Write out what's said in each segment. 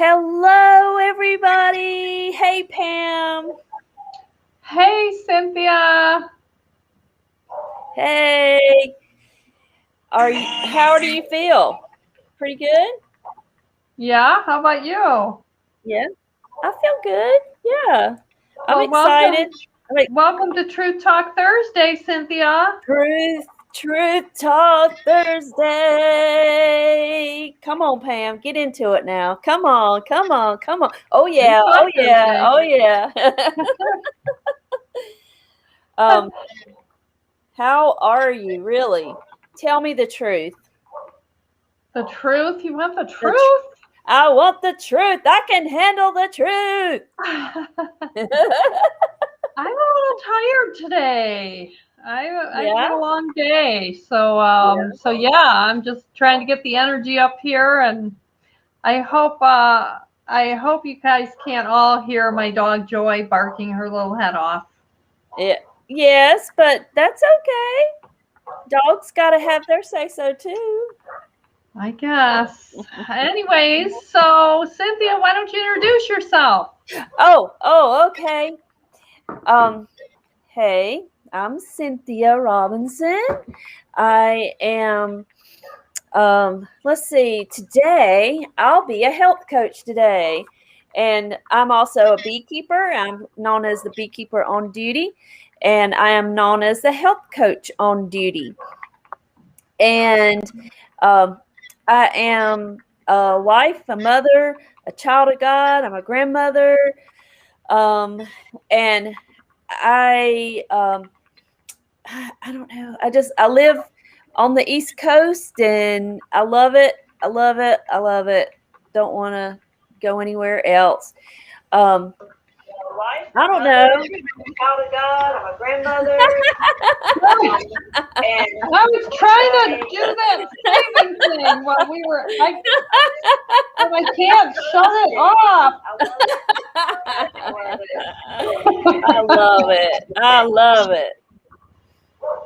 Hello, everybody. Hey, Pam. Hey, Cynthia. Hey. How do you feel? Pretty good? Yeah, how about you? Yeah. I feel good. Yeah. I'm Well, welcome, excited. I'm like, welcome to Truth Talk Thursday, Cynthia. Truth Talk Thursday. Come on, Pam. Get into it now. Come on. Oh, Truth yeah. Talk Thursday. Oh, yeah. um, how are you, really? Tell me the truth. The truth? You want the The truth? I want the truth. I can handle the truth. I'm a little tired today. I had Yeah. a long day, so yeah, I'm just trying to get the energy up here, and I hope you guys can't all hear my dog Joy barking her little head off. Yes, but that's okay. Dogs got to have their say so too. I guess. Anyways, so Cynthia, why don't you introduce yourself? Okay. Um, hey, I'm Cynthia Robinson. I am let's see, today I'll be a health coach today. And I'm also a beekeeper. I'm known as the beekeeper on duty, and I am known as the health coach on duty. And I am a wife, a mother, a child of God. I'm a grandmother. Um, and I, um, I don't know. I live on the East Coast and I love it. Don't want to go anywhere else. Um, I don't know. Child of God. I'm a grandmother. I was trying to do that saving thing while we were. But I can't shut it off. I love it. I love it.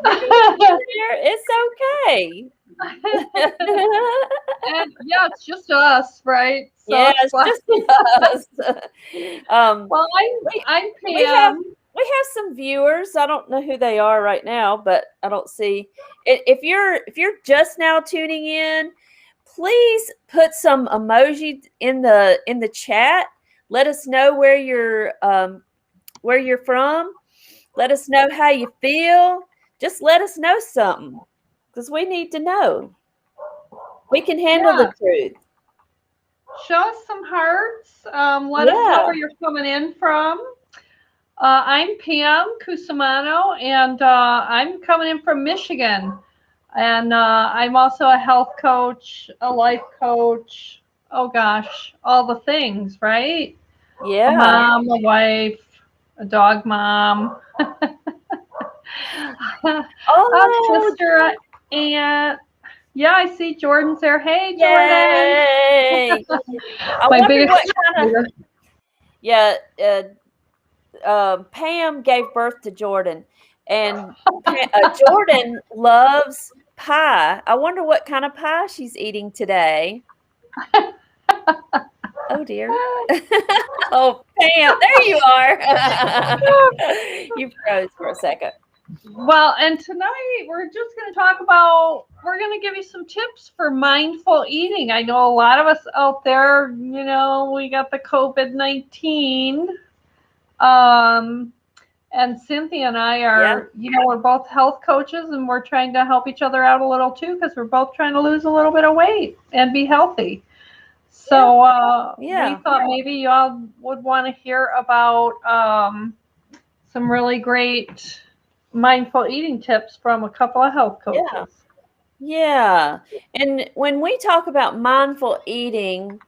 It's okay. And yeah, it's just us, right? So Yeah, it's it's fine. just us. Well, We, I'm we have Pam. some viewers. I don't know who they are right now, but I don't see it. If you're just now tuning in, please put some emoji in the chat. Let us know where you're from. Let us know how you feel. Just let us know something because we need to know. We can handle the Yeah, truth. show us some hearts. Let us know Yeah. where you're coming in from. I'm Pam Cusimano, and I'm coming in from Michigan. And I'm also a health coach, a life coach. Oh gosh, all the things, right? A Yeah. mom, a wife, a dog mom, a Oh, sister, aunt. Yeah, I see Jordan's there. Hey, Jordan. yay. I My wonder biggest what kind of, cheerleader. yeah, Pam gave birth to Jordan, and Jordan loves pie. I wonder what kind of pie she's eating today. Oh dear. Oh, Pam, there you are. You froze for a second. Well, and tonight we're just going to talk about, we're going to give you some tips for mindful eating. I know a lot of us out there, we got the COVID-19. And Cynthia and I Yeah. are, we're both health coaches and we're trying to help each other out a little too because we're both trying to lose a little bit of weight and be healthy. Yeah. So we Yeah. thought maybe y'all would want to hear about some really great mindful eating tips from a couple of health Yeah. coaches. Yeah. And when we talk about mindful eating,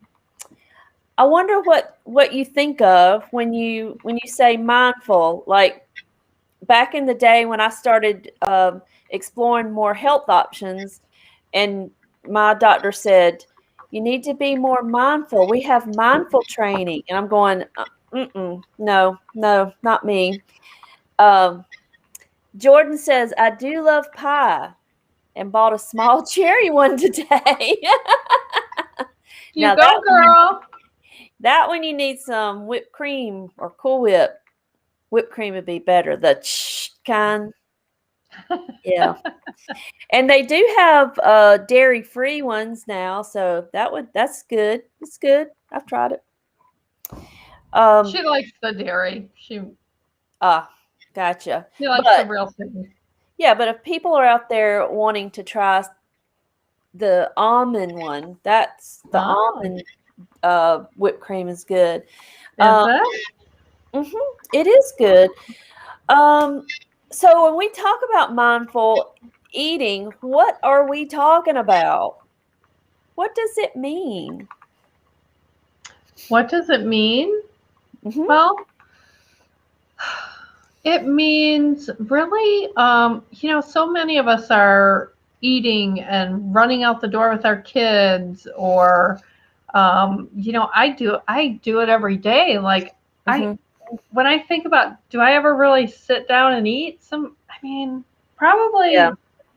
I wonder what you think of when you say mindful. Like back in the day when I started exploring more health options, and my doctor said you need to be more mindful. We have mindful training, and I'm going, no, not me. Um, Jordan says I do love pie, and bought a small cherry one today. You Now go, that one, girl. That one you need some whipped cream or Cool Whip. Whipped cream would be better. The kind. Yeah. And they do have dairy-free ones now, so that's good. It's good. I've tried it. She likes the dairy. Ah, gotcha. She likes the But real thing. yeah, but if people are out there wanting to try the almond one, that's the Oh, almond whipped cream is good. is Um, it? it is good. Um, so when we talk about mindful eating, what are we talking about? What does it mean? What does it mean? Hmm. Well, it means really, so many of us are eating and running out the door with our kids, or, I do it every day. Like, I, Hmm. when I think about, do I ever really sit down and eat? I mean, Yeah. probably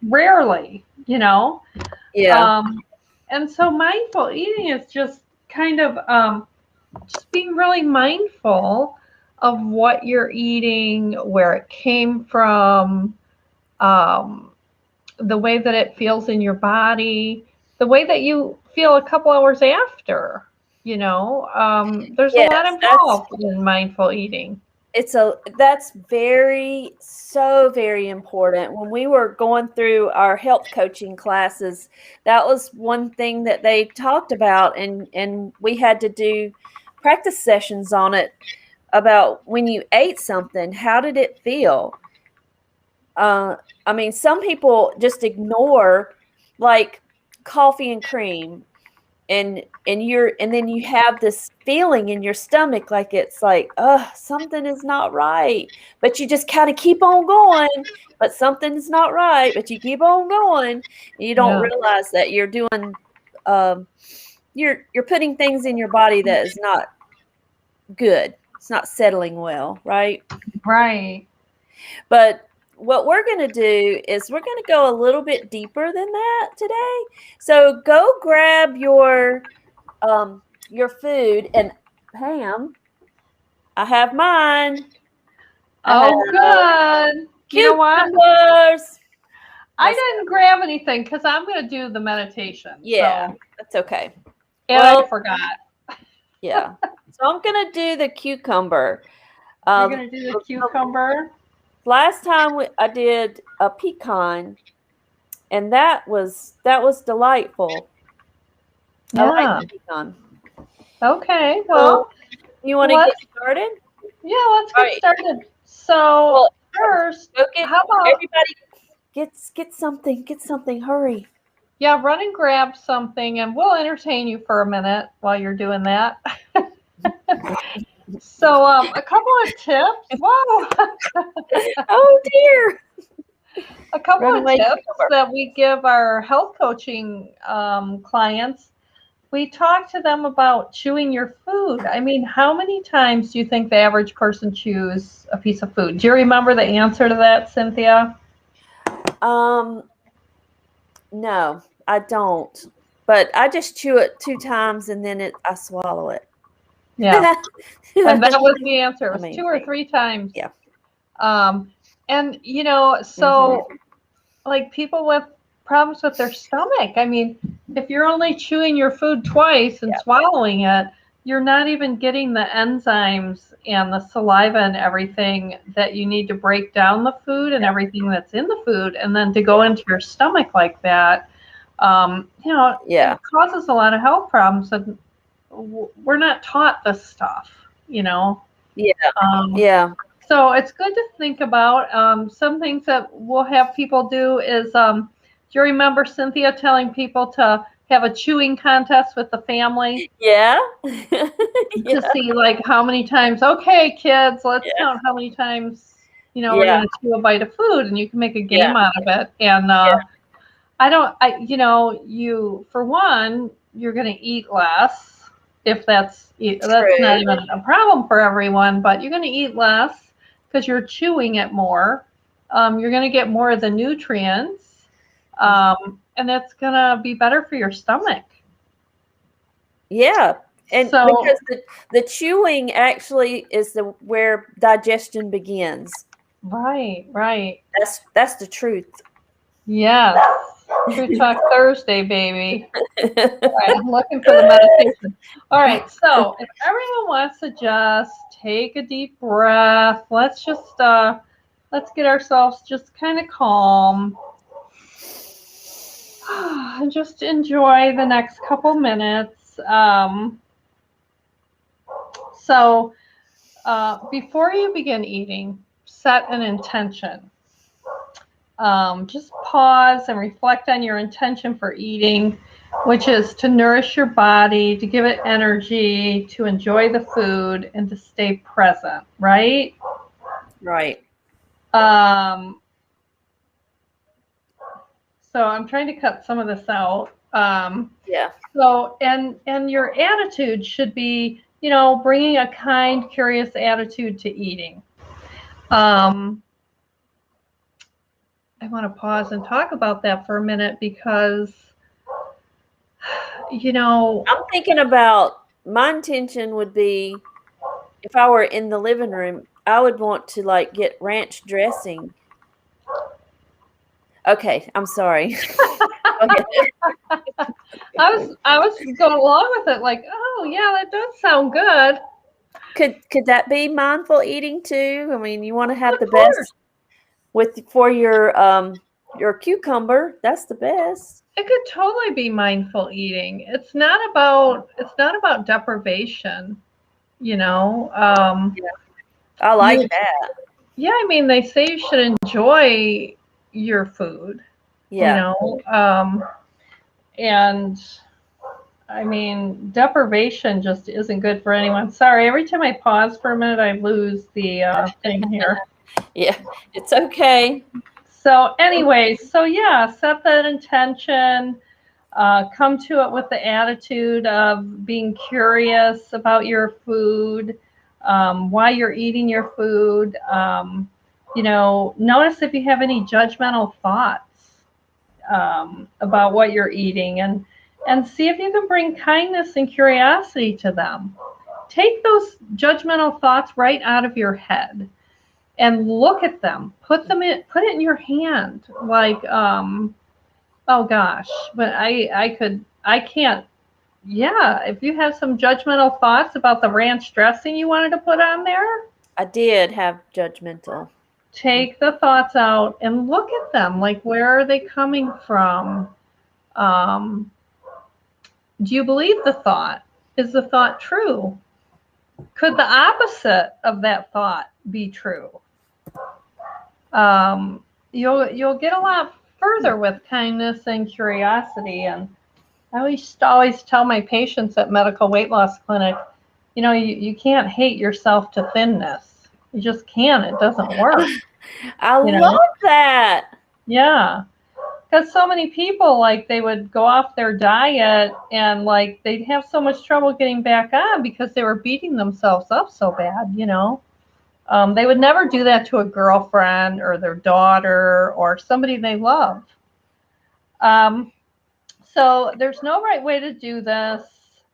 rarely, Yeah. Um, and so mindful eating is just kind of, just being really mindful of what you're eating, where it came from, um, the way that it feels in your body, the way that you feel a couple hours after. There's a lot Yes, that's involved in mindful eating. that's very important. When we were going through our health coaching classes, that was one thing that they talked about, and we had to do practice sessions on it about when you ate something, how did it feel? Uh, I mean, some people just ignore like coffee and cream and then you have this feeling in your stomach like it's like, something is not right. But you just kind of keep on going, but something is not right, but you keep on going. And you don't Yeah. realize that you're doing um you're putting things in your body that is not good. It's not settling well, right? Right. But what we're going to do is we're going to go a little bit deeper than that today. So go grab your food, and Pam, I have mine. I have Oh, good. You know what? cucumbers. I Let's didn't grab anything because I'm going to do the meditation. Yeah, So, that's okay. and I Well, forgot. yeah. So I'm gonna do the cucumber. You're Uh, going to do the the cucumber. last time I did a pecan, and that was delightful. I like Yeah. the pecan. Okay. So Well, you want to get let's started? let's All get right. started. So, Well, first, go get how about everybody get something. Get something. Hurry. yeah, run and grab something and we'll entertain you for a minute while you're doing that. So, a couple of tips. Whoa. Oh dear. A couple of Runaway tips cucumber. that we give our health coaching clients. We talk to them about chewing your food. I mean, how many times do you think the average person chews a piece of food? Do you remember the answer to that, Cynthia? Um, no, I don't. But I just chew it 2 times and then I swallow it. Yeah. And that was the answer. It was two or Amazing. three times. Yeah. Um, and, Hmm. so like people with problems with their stomach. I mean, if you're only chewing your food twice and Yeah. swallowing it, you're not even getting the enzymes and the saliva and everything that you need to break down the food and everything that's in the food. And then to go into your stomach like that, Yeah. it causes a lot of health problems. And we're not taught this stuff, you know. Yeah. Um, Yeah. so it's good to think about. Some things that we'll have people do is, do you remember Cynthia telling people to have a chewing contest with the family Yeah. to Yeah. see like how many times? Okay, kids, let's Yeah. count how many times we're Yeah. going to chew a bite of food, and you can make a Yeah. game out of it. And Yeah. I don't, I you for one, you're going to eat less. If that's not True. even a problem for everyone, but you're going to eat less because you're chewing it more. You're going to get more of the nutrients, Mhm. and that's going to be better for your stomach. Yeah. And So, because the chewing actually is where digestion begins. right. That's the truth. Yes. True Talk Thursday, baby. All right, I'm looking for the meditation. All right, so if everyone wants to just take a deep breath, let's get ourselves just kind of calm. And just enjoy the next couple minutes. Before you begin eating, set an intention. Just pause and reflect on your intention for eating, which is to nourish your body, to give it energy, to enjoy the food, and to stay present, right? Right. Um, so I'm trying to cut some of this out. Yeah. And your attitude should be, bringing a kind, curious attitude to eating. Um, I want to pause and talk about that for a minute because, you know, I'm thinking about my intention would be if I were in the living room, I would want to like get ranch dressing. Okay, I'm sorry. Go ahead. I was going along with it, like, oh yeah, that does sound good. Could that be mindful eating too? I mean, you want to have Of the course, best for your cucumber. That's the best. it could totally be mindful eating. It's not about deprivation, you know. Yeah, I You like that. Yeah, I mean, they say you should enjoy your food, you Yeah. know. And I mean, deprivation just isn't good for anyone. Sorry, every time I pause for a minute, I lose the thing here. Yeah, it's okay. So, anyways, so yeah, set that intention. Come to it with the attitude of being curious about your food, why you're eating your food. Notice if you have any judgmental thoughts about what you're eating, and see if you can bring kindness and curiosity to them. Take those judgmental thoughts right out of your head and look at them. Put it in your hand, like, oh gosh, but I can't. Yeah, if you have some judgmental thoughts about the ranch dressing you wanted to put on there, I did have judgmental. take the thoughts out and look at them. Like, where are they coming from? Um, do you believe the thought? Is the thought true? Could the opposite of that thought be true? You'll get a lot further with kindness and curiosity. And I used to always tell my patients at medical weight loss clinic, you can't hate yourself to thinness. You just can't. It doesn't work. I You love know? that. Yeah. Because so many people, like, they would go off their diet and, like, they'd have so much trouble getting back on because they were beating themselves up so bad. They would never do that to a girlfriend or their daughter or somebody they love. Um, so there's no right way to do this,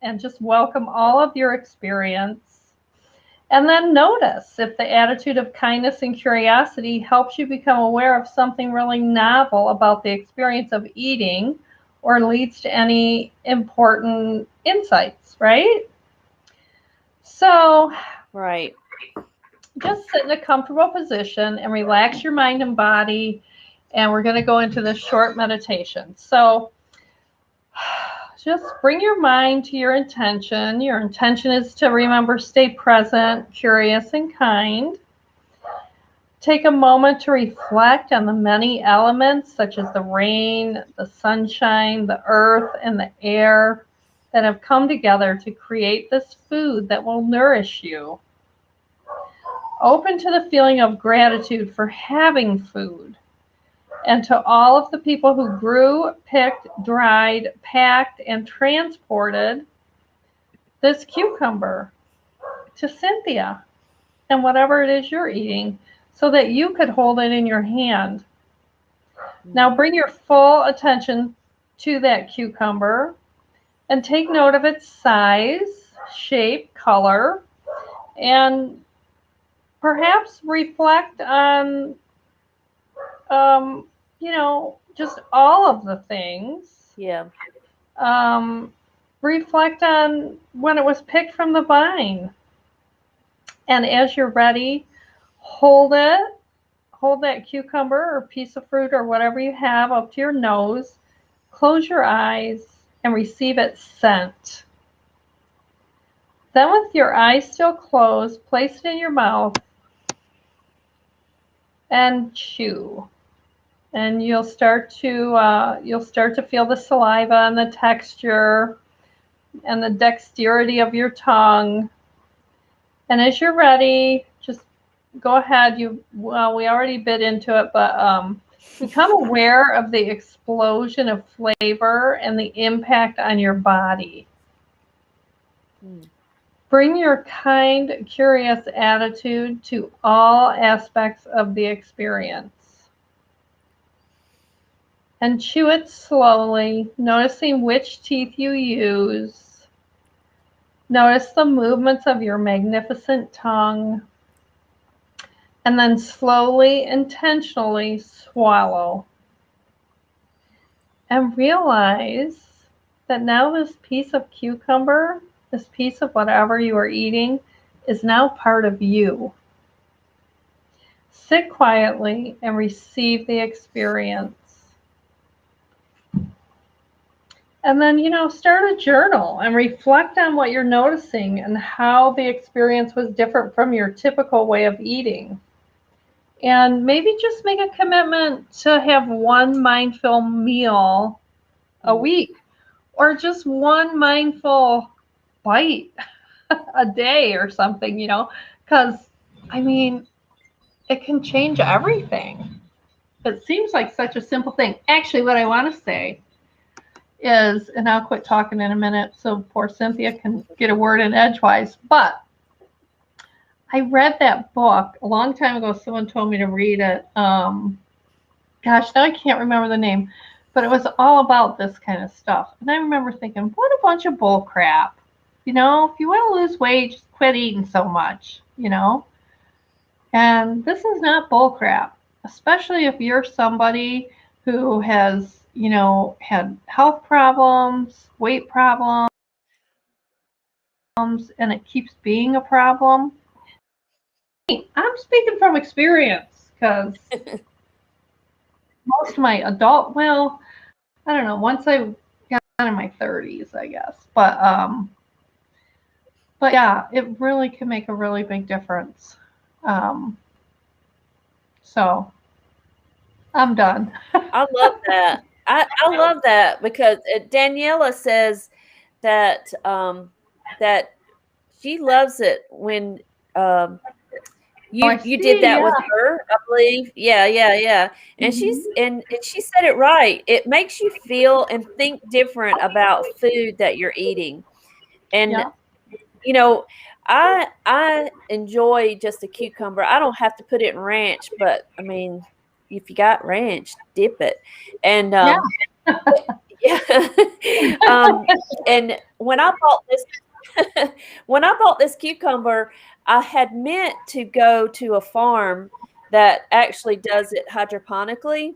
and just welcome all of your experience. And then notice if the attitude of kindness and curiosity helps you become aware of something really novel about the experience of eating or leads to any important insights, right? So Right. just sit in a comfortable position and relax your mind and body. And we're going to go into this short meditation. So just bring your mind to your intention. Your intention is to remember, stay present, curious, and kind. Take a moment to reflect on the many elements, such as the rain, the sunshine, the earth, and the air, that have come together to create this food that will nourish you. Open to the feeling of gratitude for having food, and to all of the people who grew, picked, dried, packed, and transported this cucumber to Cynthia and whatever it is you're eating, so that you could hold it in your hand. Now bring your full attention to that cucumber and take note of its size, shape, color, and perhaps reflect on, just all of the things. Yeah. Reflect on when it was picked from the vine. And as you're ready, hold it. Hold that cucumber or piece of fruit or whatever you have up to your nose. Close your eyes and receive its scent. Then, with your eyes still closed, place it in your mouth and chew. And you'll start to feel the saliva and the texture and the dexterity of your tongue. And as you're ready, just go ahead. We already bit into it, but become aware of the explosion of flavor and the impact on your body. Bring your kind, curious attitude to all aspects of the experience. And chew it slowly, noticing which teeth you use. Notice the movements of your magnificent tongue. And then slowly, intentionally swallow. And realize that now this piece of cucumber, this piece of whatever you are eating, is now part of you. Sit quietly and receive the experience. And then, start a journal and reflect on what you're noticing and how the experience was different from your typical way of eating. And maybe just make a commitment to have one mindful meal a week, or just one mindful bite a day or something, because, it can change everything. It seems like such a simple thing. Actually, what I want to say is, and I'll quit talking in a minute so poor Cynthia can get a word in edgewise, but I read that book a long time ago. Someone told me to read it. Gosh, now I can't remember the name, but it was all about this kind of stuff. And I remember thinking, what a bunch of bull crap. If you want to lose weight, just quit eating so much, And this is not bull crap, especially if you're somebody who has, had health problems, weight problems, and it keeps being a problem. I'm speaking from experience because most of my I don't know, once I got in my 30s, I guess. But yeah, it really can make a really big difference. So I'm done. I love that. I love that because Daniela says that that she loves it when you did that with her, I believe. Yeah. And and she said it right. It makes you feel and think different about food that you're eating. And I enjoy just a cucumber. I don't have to put it in ranch, but I mean, if you got ranch, dip it. And yeah. And when I bought this cucumber, I had meant to go to a farm that actually does it hydroponically,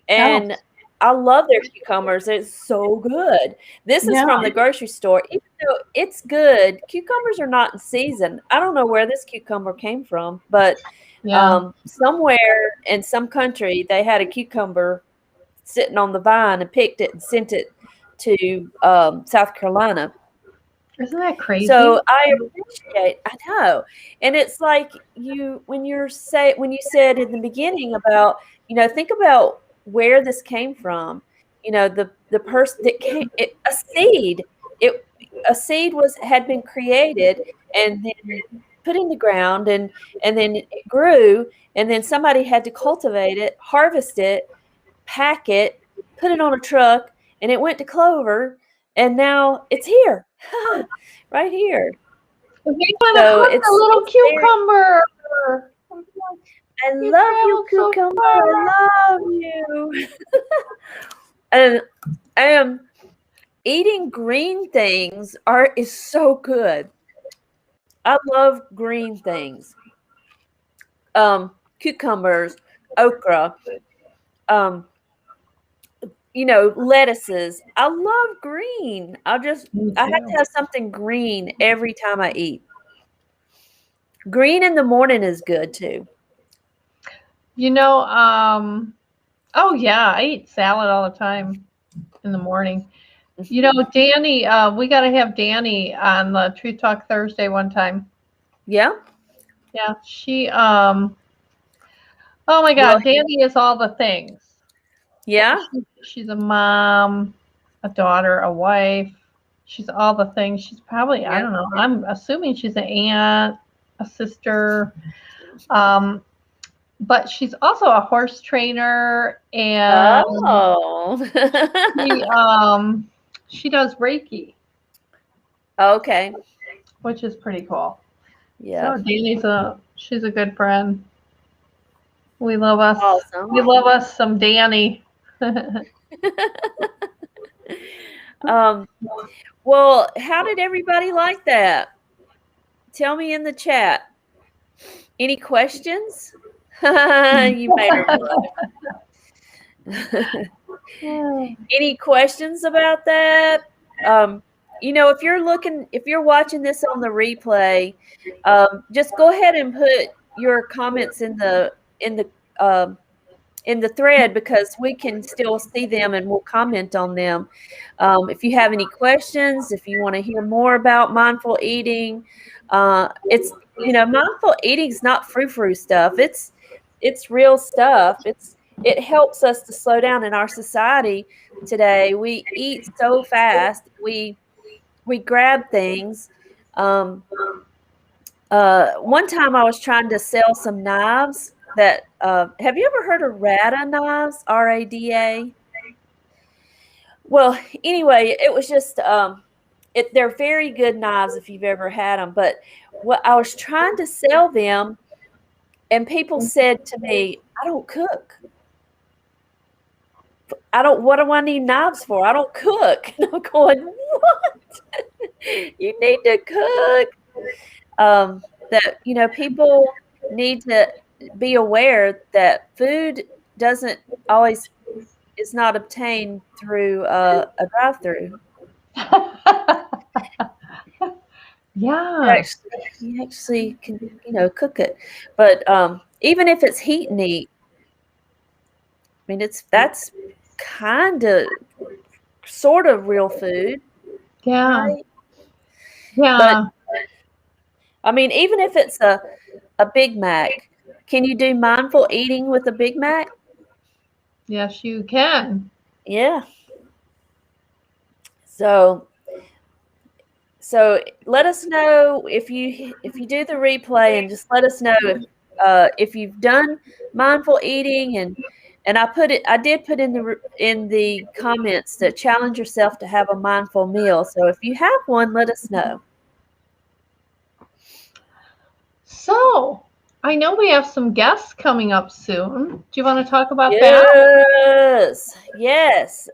and I love their cucumbers. It's so good. This is from the grocery store. Even though it's good, cucumbers are not in season. I don't know where this cucumber came from, but somewhere in some country they had a cucumber sitting on the vine and picked it and sent it to South Carolina. Isn't that crazy? So I know. And it's like when you said in the beginning about, think about where this came from. The person that a seed had been created and then put in the ground and then it grew, and then somebody had to cultivate it, harvest it, pack it, put it on a truck, and it went to Clover, and now it's here. Right here. So it's a little cucumber. I love you, cucumber. I love you. And eating green things is so good. I love green things. Cucumbers, okra, um, lettuces. I love green. Me I have too. to have something green every time I eat. Green in the morning is good too. You know, oh yeah, I eat salad all the time in the morning. You know, Danny, we got to have Danny on the True Talk Thursday one time. Yeah. Yeah, oh my Well, God, Danny is all the things. yeah. She's a mom, a daughter, a wife. She's all the things. She's probably, I Yeah. don't know, I'm assuming she's an aunt, a sister. Um, but she's also a horse trainer, and Oh. she um she does Reiki, Okay. which is pretty cool. Yeah. So she's a good friend. We love us. We Awesome. love us some Danny. Um, well, how did everybody like that? Tell me in the chat. Any questions? You made her laugh. Any questions about that? If you're watching this on the replay, just go ahead and put your comments in the um, in the thread because we can still see them and we'll comment on them. If you have any questions, if you want to hear more about mindful eating, mindful eating is not frou-frou stuff. It's real stuff. It helps us to slow down in our society today. We eat so fast. We grab things. Um, One time I was trying to sell some knives that have you ever heard of Rada knives? RADA? Well, anyway, it was just they're very good knives if you've ever had them. But what I was trying to sell them, and people said to me, "I don't cook. I don't. What do I need knives for? I don't cook." And I'm going, "What? You need to cook." That people need to be aware that food doesn't always is not obtained through a drive-through. Yeah. You actually can cook it, but even if it's heat and eat, I mean that's kind of sort of real food, Yeah. right? But Yeah. I mean, even if it's a Big Mac, can you do mindful eating with a Big Mac? Yes, you can. Yeah. So So let us know if you do the replay, and just let us know if you've done mindful eating, and I did put in the comments to challenge yourself to have a mindful meal. So if you have one, let us know. So, I know we have some guests coming up soon. Do you want to talk about that? Yes, yes.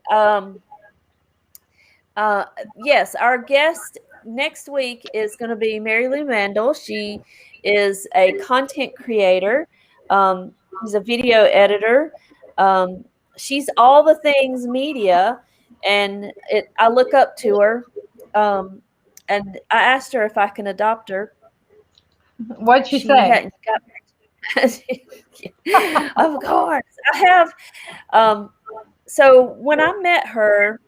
Yes, our guest next week is going to be Mary Lou Mandel. She is a content creator. She's a video editor. Um, she's all the things media, and I look up to her. Um, and I asked her if I can adopt her. What'd she She say? hadn't got. Of course, I have. Um, so when I met her,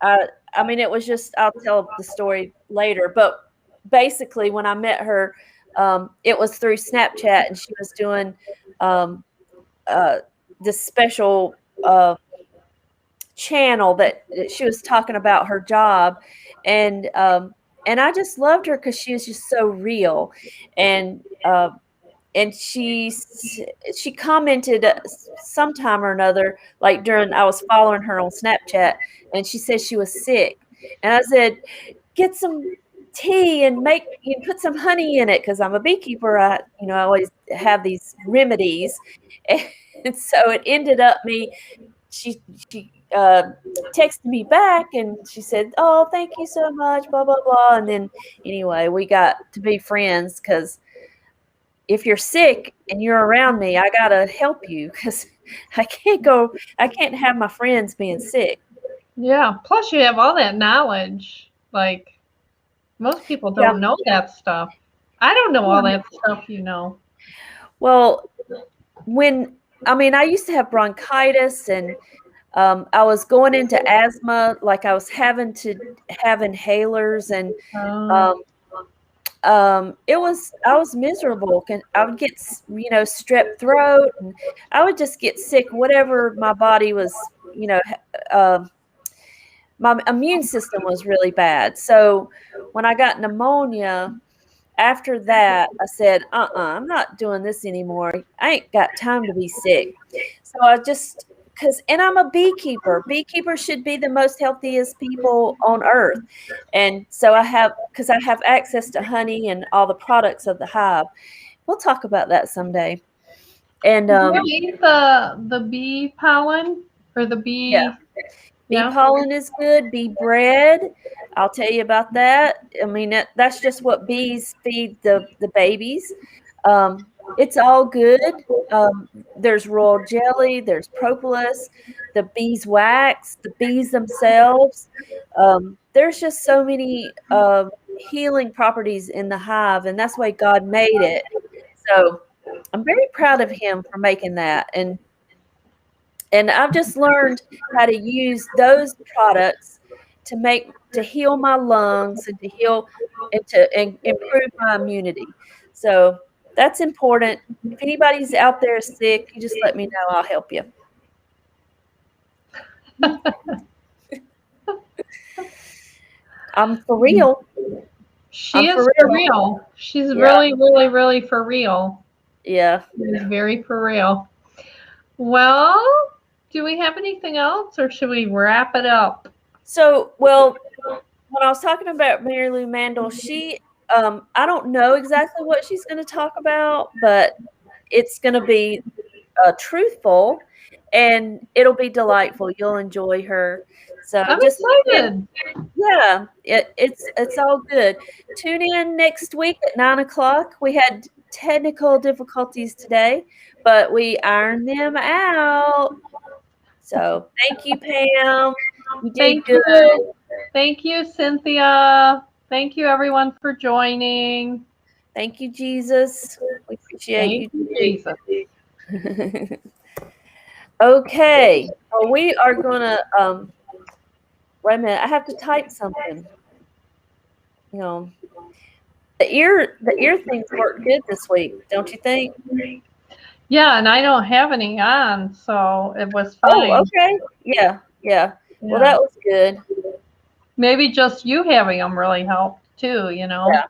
I mean, it was just, I'll tell the story later, but basically, when I met her, it was through Snapchat, and she was doing um, uh, this special channel that she was talking about her job, and I just loved her because she was just so real, and and she commented sometime or another, like during I was following her on Snapchat, and she said she was sick, and I said, get some tea and put some honey in it because I'm a beekeeper. I always have these remedies, and so it ended up me. She texted me back and she said, "Oh, thank you so much, blah blah blah." And then anyway, we got to be friends because if you're sick and you're around me, I gotta help you because I can't have my friends being sick. Yeah. Plus, you have all that knowledge. Like, most people Yeah, don't know that stuff. I don't know all yeah. that stuff, you know. Well, I used to have bronchitis and I was going into asthma, like I was having to have inhalers and Uh, um, I was miserable. I would get, strep throat and I would just get sick, whatever my body was, my immune system was really bad. So when I got pneumonia, after that, I said, I'm not doing this anymore. I ain't got time to be sick. So and I'm a beekeeper. Beekeepers should be the most healthiest people on earth. And so because I have access to honey and all the products of the hive. We'll talk about that someday. And do you eat the bee pollen or the yeah, bee? bee Yeah. pollen is good. Bee bread, I'll tell you about that. I mean, that's just what bees feed the babies. It's all good. There's royal jelly, there's propolis, the beeswax, the bees themselves. There's just so many healing properties in the hive, and that's why God made it. So I'm very proud of Him for making that. And I've just learned how to use those products to heal my lungs and to heal and improve my immunity. So that's important. If anybody's out there sick, you just let me know. I'll help you. I'm for real. She I'm is for for real. real. She's Yeah. really, really, really for real. Yeah. She's very for real. Well, do we have anything else or should we wrap it up? So, well, when I was talking about Mary Lou Mandel, I don't know exactly what she's going to talk about, but it's going to be truthful and it'll be delightful. You'll enjoy her. So I'm just tune in. excited. Yeah, it's all good. Tune in next week at 9 o'clock. We had technical difficulties today, but we ironed them out. So thank you, Pam. You did Thank good. you. Thank you, Cynthia. Thank you, everyone, for joining. Thank you, Jesus. We appreciate Thank you you, Jesus. too. Okay. Well, we are gonna wait a minute, I have to type something. You know, the ear things worked good this week, don't you think? Yeah, and I don't have any on, so it was Oh, fine. okay. Yeah, yeah. Well, Yeah. that was good. Maybe just you having them really helped too, you know? Yeah.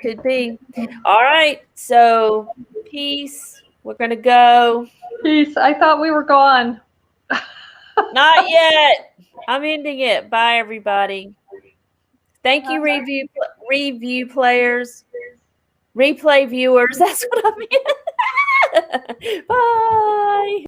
Could be. All right. So, peace. We're gonna go. Peace. I thought we were gone. Not yet. I'm ending it. Bye, everybody. Thank you, review players, replay viewers. That's what I meant. Bye.